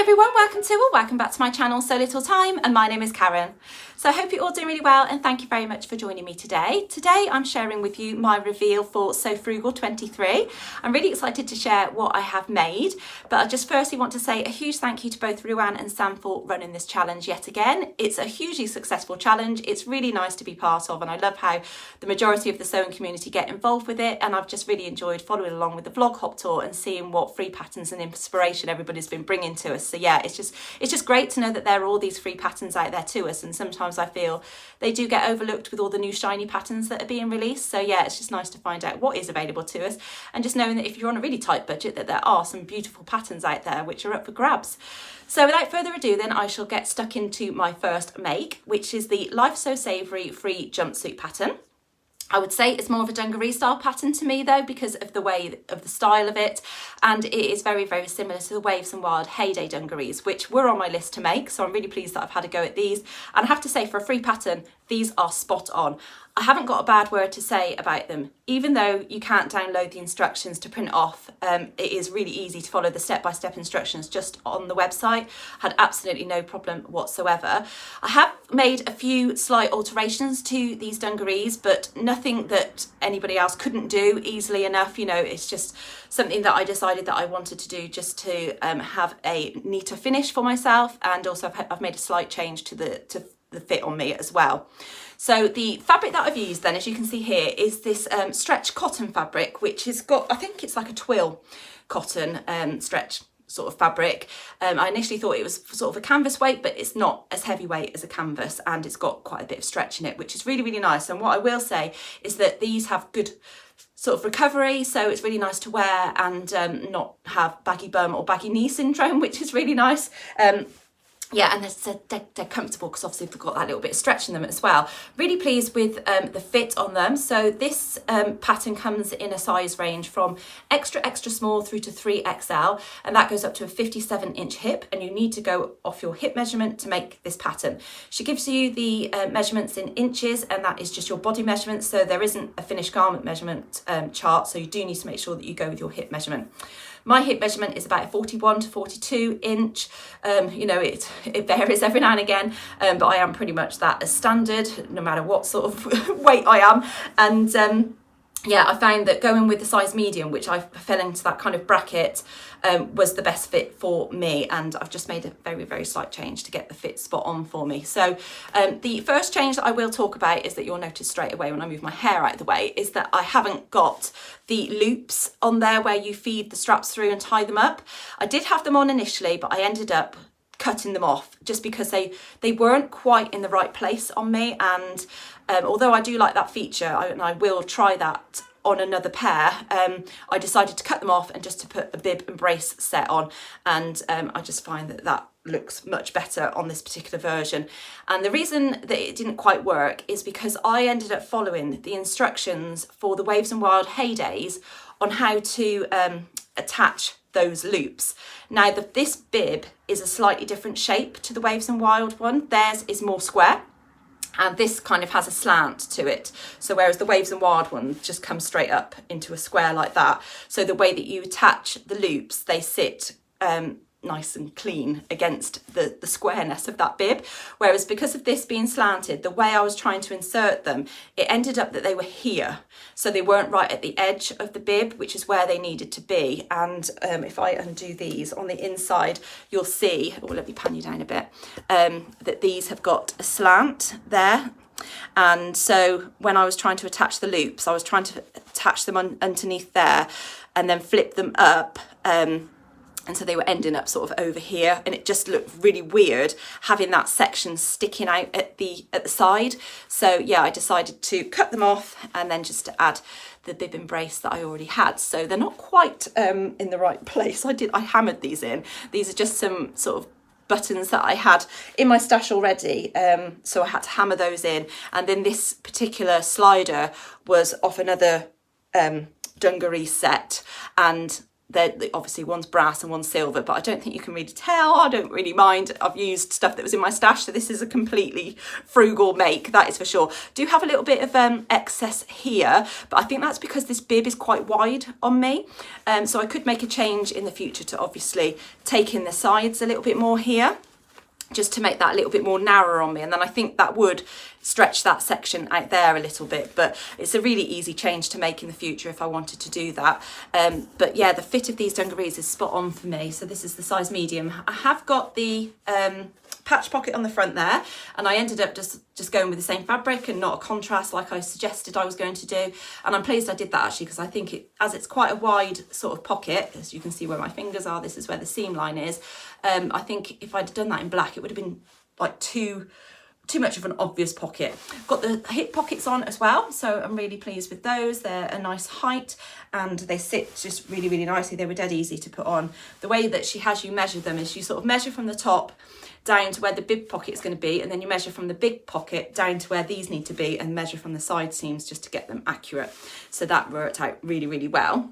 everyone, welcome back to my channel So Little Time, and my name is Karen. So I hope you're all doing really well, and thank you very much for joining me today. Today I'm sharing with you my reveal for So Frugal 23. I'm really excited to share what I have made, but I just firstly want to say a huge thank you to both Ruan and Sam for running this challenge yet again. It's a hugely successful challenge. It's really nice to be part of, and I love how the majority of the sewing community get involved with it, and I've just really enjoyed following along with the vlog hop tour and seeing what free patterns and inspiration everybody's been bringing to us. So yeah, it's just great to know that there are all these free patterns out there to us, and sometimes I feel they do get overlooked with all the new shiny patterns that are being released. So yeah, it's just nice to find out what is available to us, and just knowing that if you're on a really tight budget that there are some beautiful patterns out there which are up for grabs. So without further ado then, I shall get stuck into my first make, which is the Life Sew Savory free jumpsuit pattern. I would say it's more of a dungaree style pattern to me though, because of the way of the style of it, and it is very, very similar to the Waves and Wild Heyday dungarees, which were on my list to make. So I'm really pleased that I've had a go at these, and I have to say, for a free pattern, these are spot on. I haven't got a bad word to say about them. Even though you can't download the instructions to print off, it is really easy to follow the step-by-step instructions just on the website. Had absolutely no problem whatsoever. I have made a few slight alterations to these dungarees, but nothing that anybody else couldn't do easily enough. You know, it's just something that I decided that I wanted to do just to have a neater finish for myself, and also I've made a slight change to the fit on me as well. So the fabric that I've used then, as you can see here, is this stretch cotton fabric, which has got, I think it's like a twill cotton stretch sort of fabric. I initially thought it was sort of a canvas weight, but it's not as heavyweight as a canvas, and it's got quite a bit of stretch in it, which is really, really nice. And what I will say is that these have good sort of recovery, so it's really nice to wear and not have baggy bum or baggy knee syndrome, which is really nice. Yeah, and they're comfortable because obviously they've got that little bit of stretch in them as well. Really pleased with the fit on them. So this pattern comes in a size range from extra small through to 3XL, and that goes up to a 57-inch hip, and you need to go off your hip measurement to make this pattern. She gives you the measurements in inches, and that is just your body measurement, so there isn't a finished garment measurement chart, so you do need to make sure that you go with your hip measurement. My hip measurement is about a 41 to 42 inch. You know, it varies every now and again, but I am pretty much that as standard, no matter what sort of weight I am. And yeah, I found that going with the size medium, which I fell into that kind of bracket, was the best fit for me, and I've just made a very, very slight change to get the fit spot on for me. So the first change that I will talk about is that you'll notice straight away when I move my hair out of the way is that I haven't got the loops on there where you feed the straps through and tie them up. I did have them on initially, but I ended up cutting them off just because they weren't quite in the right place on me, and although I do like that feature, and I will try that on another pair, I decided to cut them off and just to put a bib and brace set on, and I just find that looks much better on this particular version. And the reason that it didn't quite work is because I ended up following the instructions for the Waves and Wild Heydays on how to attach those loops. Now this bib is a slightly different shape to the Waves and Wild one. Theirs is more square, and this kind of has a slant to it. So whereas the Waves and Wild one just comes straight up into a square like that. So the way that you attach the loops, they sit nice and clean against the squareness of that bib. Whereas because of this being slanted, the way I was trying to insert them, it ended up that they were here. So they weren't right at the edge of the bib, which is where they needed to be. And if I undo these on the inside, you'll see, oh, let me pan you down a bit, that these have got a slant there. And so when I was trying to attach the loops, I was trying to attach them underneath there and then flip them up, and so they were ending up sort of over here, and it just looked really weird having that section sticking out at the side. So yeah, I decided to cut them off and then just to add the bib and brace that I already had. So they're not quite in the right place. I hammered these in. These are just some sort of buttons that I had in my stash already, so I had to hammer those in. And then this particular slider was off another dungaree set, and obviously one's brass and one's silver, but I don't think you can really tell. I don't really mind. I've used stuff that was in my stash, so this is a completely frugal make, that is for sure. Do have a little bit of excess here, but I think that's because this bib is quite wide on me. So I could make a change in the future to obviously take in the sides a little bit more here, just to make that a little bit more narrow on me, and then I think that would stretch that section out there a little bit, but it's a really easy change to make in the future if I wanted to do that. But yeah, the fit of these dungarees is spot on for me. So this is the size medium. I have got the patch pocket on the front there, and I ended up just going with the same fabric and not a contrast like I suggested I was going to do, and I'm pleased I did that actually, because I think as it's quite a wide sort of pocket, as you can see where my fingers are, this is where the seam line is. I think if I'd done that in black, it would have been like too much of an obvious pocket. Got the hip pockets on as well, so I'm really pleased with those. They're a nice height and they sit just really, really nicely. They were dead easy to put on. The way that she has you measure them is you sort of measure from the top down to where the bib pocket is going to be, and then you measure from the big pocket down to where these need to be, and measure from the side seams just to get them accurate. So that worked out really, really well.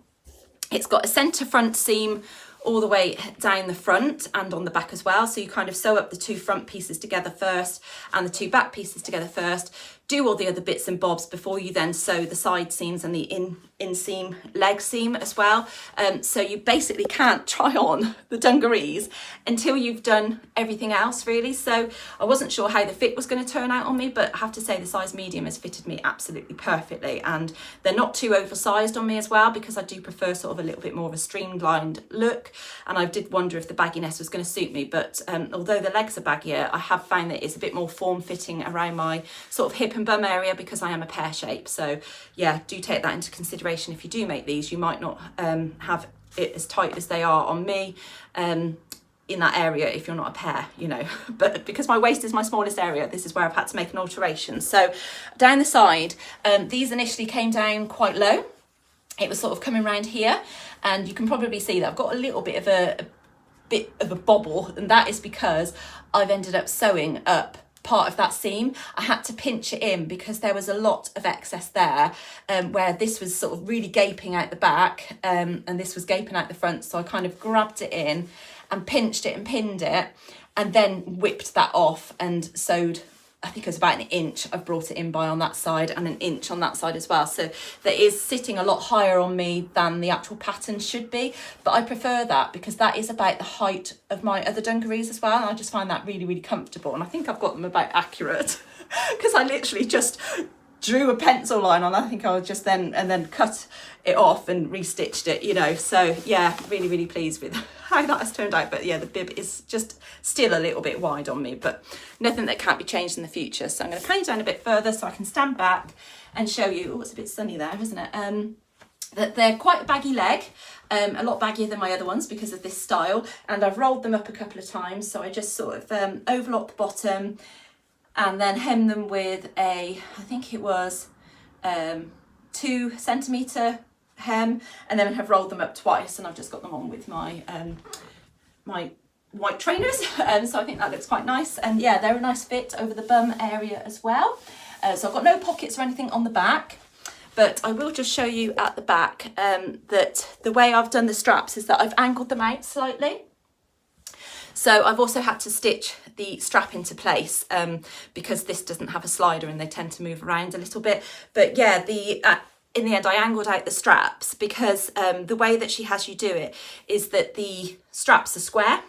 It's got a centre front seam all the way down the front and on the back as well, so you kind of sew up the two front pieces together first and the two back pieces together first, do all the other bits and bobs before you then sew the side seams and the inseam leg seam as well. So you basically can't try on the dungarees until you've done everything else, really. So I wasn't sure how the fit was going to turn out on me, but I have to say the size medium has fitted me absolutely perfectly, and they're not too oversized on me as well, because I do prefer sort of a little bit more of a streamlined look, and I did wonder if the bagginess was going to suit me, but although the legs are baggier, I have found that it's a bit more form-fitting around my sort of hip and bum area, because I am a pear shape. So yeah, do take that into consideration if you do make these. You might not have it as tight as they are on me in that area if you're not a pear, you know. But because my waist is my smallest area, this is where I've had to make an alteration. So down the side, these initially came down quite low. It was sort of coming around here, and you can probably see that I've got a little bit of a bobble, and that is because I've ended up sewing up part of that seam. I had to pinch it in because there was a lot of excess there, where this was sort of really gaping out the back, and this was gaping out the front. So I kind of grabbed it in and pinched it and pinned it, and then whipped that off and sewed, I think it was about 1 inch I've brought it in by on that side, and 1 inch on that side as well. So that is sitting a lot higher on me than the actual pattern should be, but I prefer that because that is about the height of my other dungarees as well, and I just find that really, really comfortable, and I think I've got them about accurate because I literally just drew a pencil line on. I think I was just then cut it off and restitched it, you know. So yeah, really, really pleased with how that has turned out. But yeah, the bib is just still a little bit wide on me, but nothing that can't be changed in the future. So I'm going to pan you down a bit further so I can stand back and show you. Oh, it's a bit sunny there, isn't it? That they're quite a baggy leg, a lot baggier than my other ones because of this style, and I've rolled them up a couple of times. So I just sort of overlock the bottom and then hem them with I think it was 2 centimetre hem, and then have rolled them up twice, and I've just got them on with my my white trainers, so I think that looks quite nice. And yeah, they're a nice fit over the bum area as well. So I've got no pockets or anything on the back, but I will just show you at the back that the way I've done the straps is that I've angled them out slightly. So I've also had to stitch the strap into place because this doesn't have a slider and they tend to move around a little bit. But yeah, in the end I angled out the straps because the way that she has you do it is that the straps are square.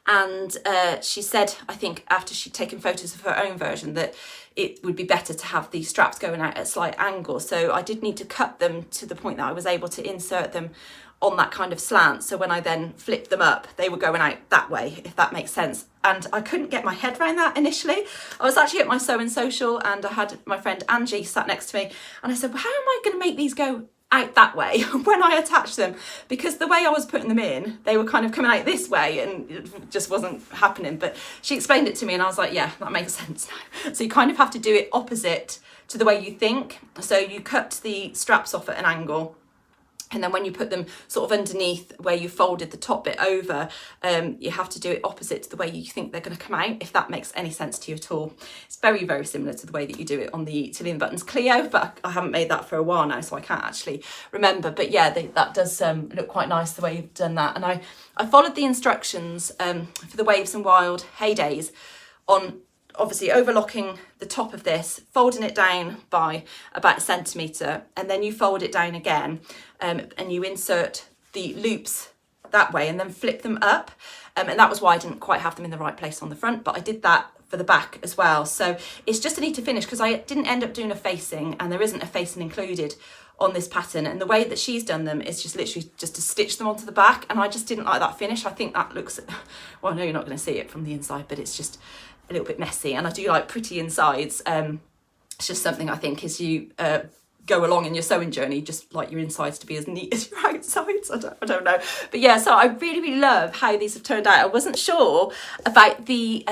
And she said, I think after she'd taken photos of her own version, that it would be better to have the straps going out at a slight angle. So I did need to cut them to the point that I was able to insert them on that kind of slant. So when I then flipped them up, they were going out that way, if that makes sense. And I couldn't get my head around that initially. I was actually at my Sewcial and I had my friend Angie sat next to me, and I said, well, how am I going to make these go out that way when I attach them? Because the way I was putting them in, they were kind of coming out this way and it just wasn't happening. But she explained it to me and I was like, yeah, that makes sense now. So you kind of have to do it opposite to the way you think. So you cut the straps off at an angle, And then when you put them sort of underneath where you folded the top bit over, you have to do it opposite to the way you think they're going to come out, if that makes any sense to you at all. It's very, very similar to the way that you do it on the Tillian Buttons Clio, but I haven't made that for a while now, so I can't actually remember. But yeah, that does look quite nice the way you've done that. And I followed the instructions for the Waves and Wild Heydays on obviously overlocking the top of this, folding it down by about 1 centimetre, and then you fold it down again, and you insert the loops that way and then flip them up. And that was why I didn't quite have them in the right place on the front, but I did that for the back as well. So it's just a need to finish, because I didn't end up doing a facing, and there isn't a facing included on this pattern. And the way that she's done them is just literally just to stitch them onto the back, and I just didn't like that finish. I think that looks, well, I know you're not going to see it from the inside, but it's just a little bit messy, and I do like pretty insides. It's just something I think as you go along in your sewing journey, just like your insides to be as neat as your outsides. I don't know, but yeah, so I really, really love how these have turned out. I wasn't sure about the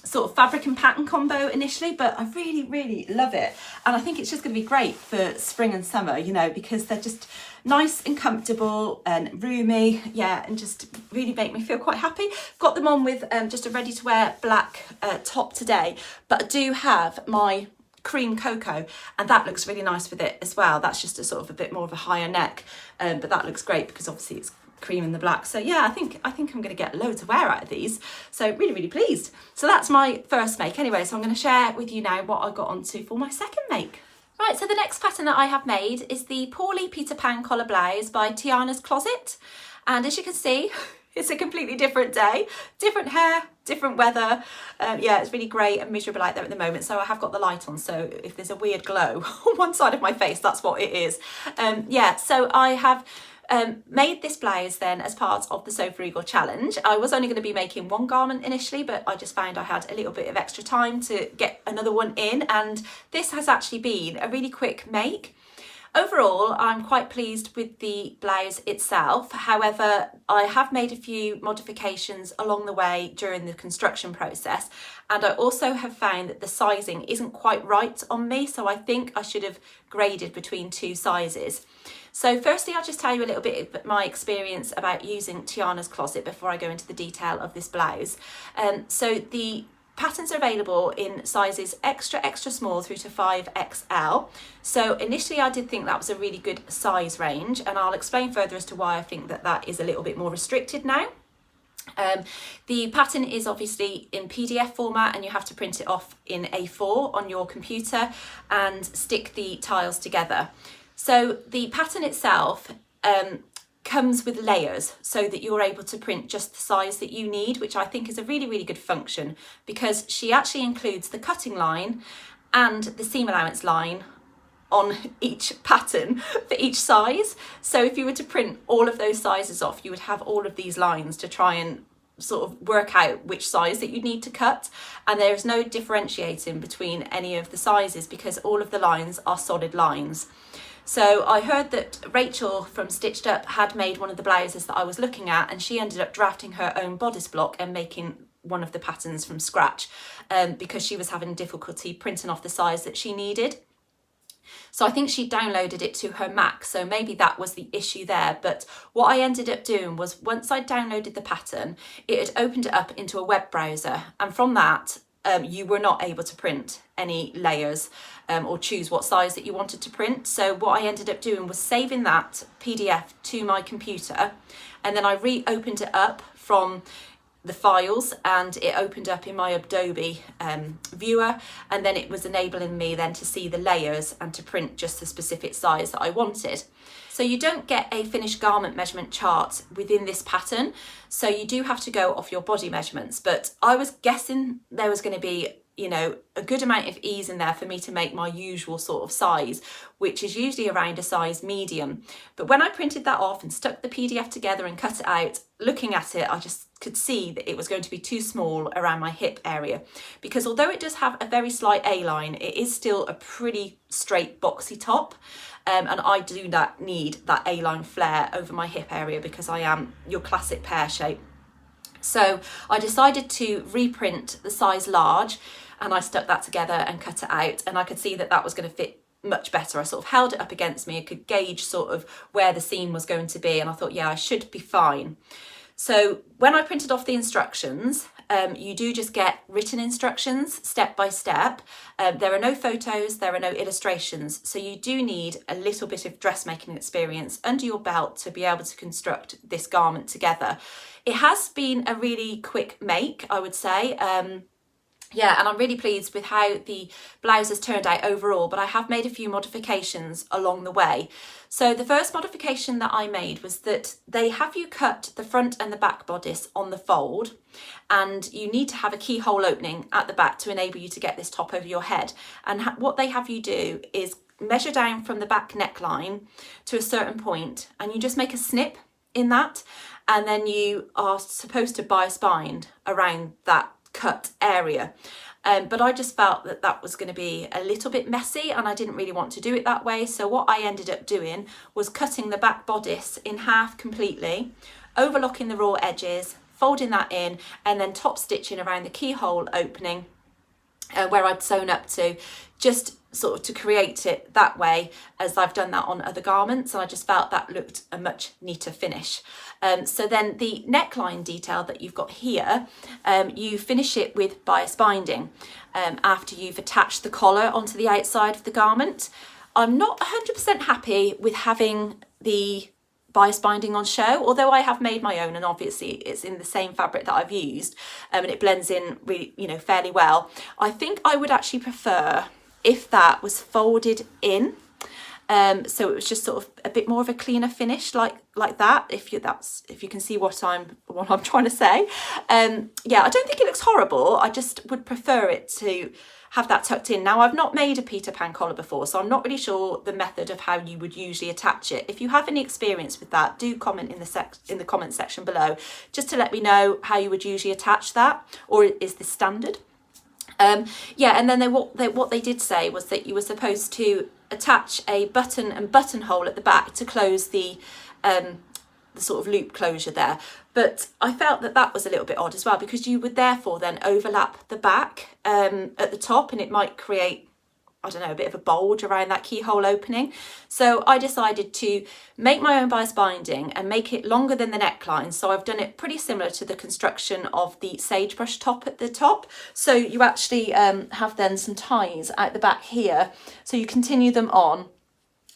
sort of fabric and pattern combo initially, but I really, really love it, and I think it's just going to be great for spring and summer, you know, because they're just nice and comfortable and roomy, yeah, and just really make me feel quite happy. Got them on with just a ready to wear black top today, but I do have my cream cocoa, and that looks really nice with it as well. That's just a sort of a bit more of a higher neck, but that looks great because obviously it's cream in the black. So yeah, I think I'm going to get loads of wear out of these, so really, really pleased. So that's my first make anyway, so I'm going to share with you now what I got onto for my second make. Right, so the next pattern that I have made is the Paulie Peter Pan collar blouse by Tiana's Closet, and as you can see, it's a completely different day, different hair, different weather. Yeah, it's really grey and miserable out there at the moment, so I have got the light on, so if there's a weird glow on one side of my face, that's what it is. Yeah, so I have made this blouse then as part of the Sew Frugal challenge. I was only going to be making one garment initially, but I just found I had a little bit of extra time to get another one in, and this has actually been a really quick make. Overall, I'm quite pleased with the blouse itself. However, I have made a few modifications along the way during the construction process, and I also have found that the sizing isn't quite right on me, so I think I should have graded between two sizes. So firstly, I'll just tell you a little bit of my experience about using Tiana's Closet before I go into the detail of this blouse. So the patterns are available in sizes extra, extra small through to 5XL. So initially I did think that was a really good size range, and I'll explain further as to why I think that that is a little bit more restricted now. The pattern is obviously in PDF format, and you have to print it off in A4 on your computer and stick the tiles together. So the pattern itself comes with layers so that you're able to print just the size that you need, which I think is a really, really good function, because she actually includes the cutting line and the seam allowance line on each pattern for each size. So if you were to print all of those sizes off, you would have all of these lines to try and sort of work out which size that you need to cut, and there is no differentiating between any of the sizes because all of the lines are solid lines. So I heard that Rachel from Stitched Up had made one of the blouses that I was looking at, and she ended up drafting her own bodice block and making one of the patterns from scratch because she was having difficulty printing off the size that she needed. So I think she downloaded it to her Mac, so maybe that was the issue there. But what I ended up doing was, once I downloaded the pattern, it had opened it up into a web browser, and from that you were not able to print any layers or choose what size that you wanted to print. So what I ended up doing was saving that PDF to my computer, and then I reopened it up from the files, and it opened up in my Adobe viewer, and then it was enabling me then to see the layers and to print just the specific size that I wanted. So you don't get a finished garment measurement chart within this pattern, so you do have to go off your body measurements, but I was guessing there was going to be, you know, a good amount of ease in there for me to make my usual sort of size, which is usually around a size medium. But when I printed that off and stuck the PDF together and cut it out, looking at it, I just could see that it was going to be too small around my hip area, because although it does have a very slight A-line, it is still a pretty straight boxy top, and I do need that A-line flare over my hip area because I am your classic pear shape. So I decided to reprint the size large, and I stuck that together and cut it out, and I could see that that was going to fit much better. I sort of held it up against me. I could gauge sort of where the seam was going to be, and I thought, yeah, I should be fine. So when I printed off the instructions, you do just get written instructions step by step. There are no photos, there are no illustrations. So you do need a little bit of dressmaking experience under your belt to be able to construct this garment together. It has been a really quick make, I would say. Yeah, and I'm really pleased with how the blouse has turned out overall, but I have made a few modifications along the way. So the first modification that I made was that they have you cut the front and the back bodice on the fold, and you need to have a keyhole opening at the back to enable you to get this top over your head. And what they have you do is measure down from the back neckline to a certain point, and you just make a snip in that, and then you are supposed to bias bind around that cut area. But I just felt that that was going to be a little bit messy, and I didn't really want to do it that way. So what I ended up doing was cutting the back bodice in half completely, overlocking the raw edges, folding that in, and then top stitching around the keyhole opening where I'd sewn up to, just sort of to create it that way, as I've done that on other garments, and I just felt that looked a much neater finish. So then the neckline detail that you've got here, you finish it with bias binding after you've attached the collar onto the outside of the garment. I'm not 100% happy with having the bias binding on show, although I have made my own, and obviously it's in the same fabric that I've used, and it blends in really, fairly well. I think I would actually prefer if that was folded in, so it was just sort of a bit more of a cleaner finish, like that. If you can see what I'm trying to say. Yeah, I don't think it looks horrible. I just would prefer it to have that tucked in. Now, I've not made a Peter Pan collar before, so I'm not really sure the method of how you would usually attach it. If you have any experience with that, do comment in the comment section below, just to let me know how you would usually attach that, or is this standard? Yeah, and then what they did say was that you were supposed to attach a button and buttonhole at the back to close the sort of loop closure there. But I felt that that was a little bit odd as well, because you would therefore then overlap the back at the top, and it might create, I don't know, a bit of a bulge around that keyhole opening. So I decided to make my own bias binding and make it longer than the neckline. So I've done it pretty similar to the construction of the sagebrush top at the top. So you actually have then some ties out the back here. So you continue them on,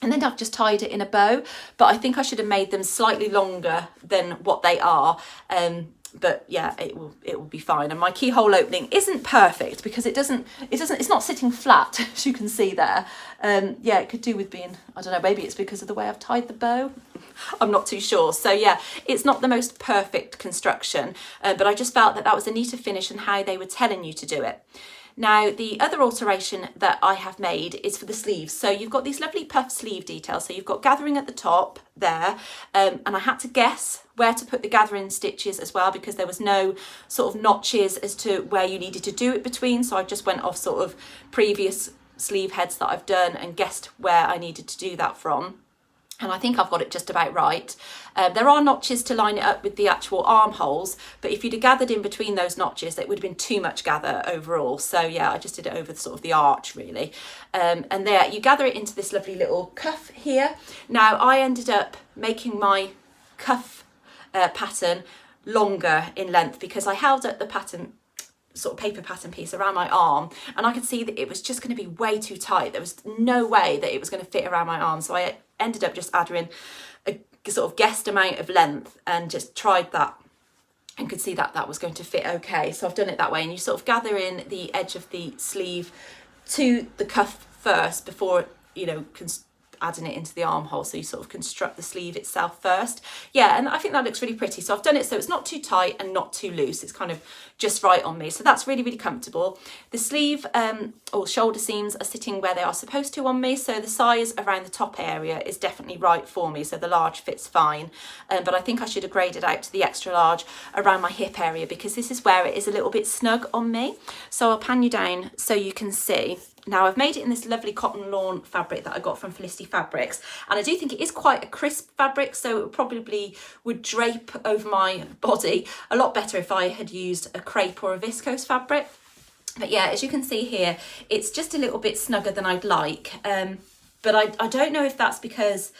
and then I've just tied it in a bow, but I think I should have made them slightly longer than what they are. But yeah, it will be fine. And my keyhole opening isn't perfect because it's not sitting flat, as you can see there. Yeah, it could do with being, I don't know, maybe it's because of the way I've tied the bow. I'm not too sure. So yeah, it's not the most perfect construction, but I just felt that that was a neater finish and how they were telling you to do it. Now, the other alteration that I have made is for the sleeves. So you've got these lovely puff sleeve details. So you've got gathering at the top there, and I had to guess where to put the gathering stitches as well, because there was no sort of notches as to where you needed to do it between. So I just went off sort of previous sleeve heads that I've done and guessed where I needed to do that from. And I think I've got it just about right. There are notches to line it up with the actual armholes, but if you'd have gathered in between those notches, it would have been too much gather overall. So yeah, I just did it over sort of the arch really. And there, you gather it into this lovely little cuff here. Now, I ended up making my cuff pattern longer in length because I held up the pattern, sort of paper pattern piece, around my arm, and I could see that it was just going to be way too tight. There was no way that it was going to fit around my arm, so I ended up just adding a sort of guessed amount of length and just tried that and could see that that was going to fit okay. So I've done it that way, and you sort of gather in the edge of the sleeve to the cuff first before, you know, adding it into the armhole. So you sort of construct the sleeve itself first. Yeah, and I think that looks really pretty. So I've done it so it's not too tight and not too loose. It's kind of just right on me. So that's really, really comfortable. The sleeve or shoulder seams are sitting where they are supposed to on me. So the size around the top area is definitely right for me. So the large fits fine. But I think I should have graded out to the extra large around my hip area, because this is where it is a little bit snug on me. So I'll pan you down so you can see. Now, I've made it in this lovely cotton lawn fabric that I got from Felicity Fabrics, and I do think it is quite a crisp fabric, so it probably would drape over my body a lot better if I had used a crepe or a viscose fabric. But yeah, as you can see here, it's just a little bit snugger than I'd like. but I don't know if that's because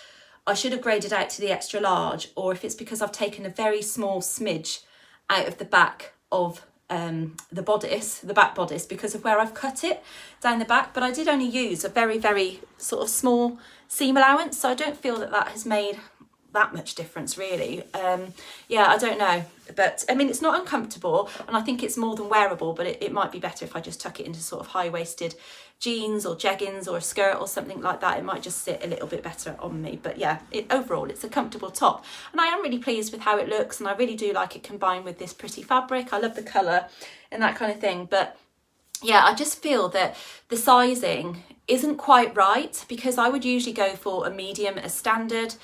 I should have graded out to the extra large, or if it's because I've taken a very small smidge out of the back of the bodice, the back bodice, because of where I've cut it down the back. But I did only use a very, very sort of small seam allowance, so I don't feel that that has made that much difference really. Yeah, I don't know, but I mean, it's not uncomfortable, and I think it's more than wearable, but it might be better if I just tuck it into sort of high-waisted jeans or jeggings or a skirt or something like that. It might just sit a little bit better on me. But yeah, overall it's a comfortable top, and I am really pleased with how it looks, and I really do like it combined with this pretty fabric. I love the colour and that kind of thing. But yeah, I just feel that the sizing isn't quite right, because I would usually go for a medium as standard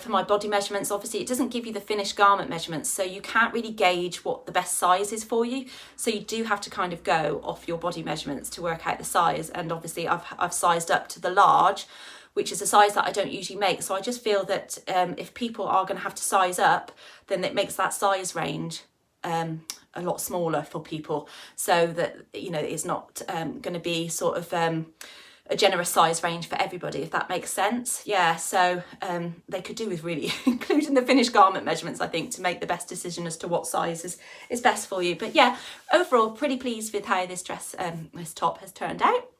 for my body measurements. Obviously it doesn't give you the finished garment measurements, so you can't really gauge what the best size is for you, so you do have to kind of go off your body measurements to work out the size. And obviously I've sized up to the large, which is a size that I don't usually make. So I just feel that if people are going to have to size up, then it makes that size range a lot smaller for people, so that, you know, it's not going to be sort of a generous size range for everybody, if that makes sense. Yeah, so they could do with really including the finished garment measurements, I think, to make the best decision as to what size is best for you. But yeah, overall pretty pleased with how this dress, this top has turned out.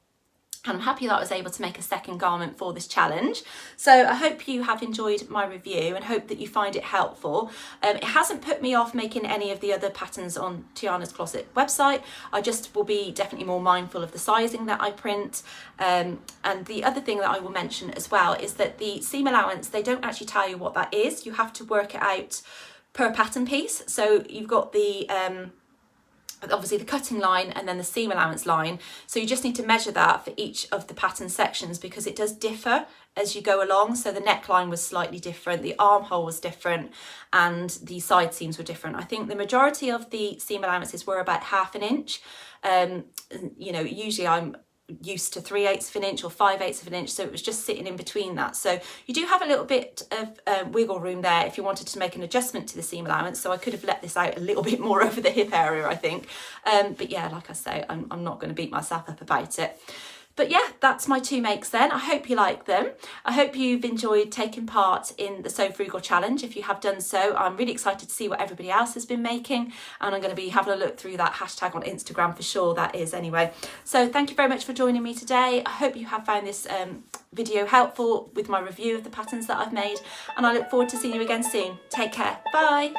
And I'm happy that I was able to make a second garment for this challenge. So I hope you have enjoyed my review and hope that you find it helpful. It hasn't put me off making any of the other patterns on Tiana's Closet website. I just will be definitely more mindful of the sizing that I print. And the other thing that I will mention as well is that the seam allowance, they don't actually tell you what that is. You have to work it out per pattern piece. So you've got the obviously the cutting line and then the seam allowance line, so you just need to measure that for each of the pattern sections, because it does differ as you go along. So the neckline was slightly different, the armhole was different, and the side seams were different. I think the majority of the seam allowances were about 1/2 inch. You know, usually I'm used to 3/8 of an inch or 5/8 of an inch, so it was just sitting in between that. So you do have a little bit of wiggle room there if you wanted to make an adjustment to the seam allowance, so I could have let this out a little bit more over the hip area, I think. But yeah, like I say, I'm not going to beat myself up about it. But yeah, that's my 2 makes then. I hope you like them. I hope you've enjoyed taking part in the Sew Frugal challenge. If you have done so, I'm really excited to see what everybody else has been making, and I'm going to be having a look through that hashtag on Instagram for sure, that is anyway. So thank you very much for joining me today. I hope you have found this video helpful with my review of the patterns that I've made, and I look forward to seeing you again soon. Take care. Bye.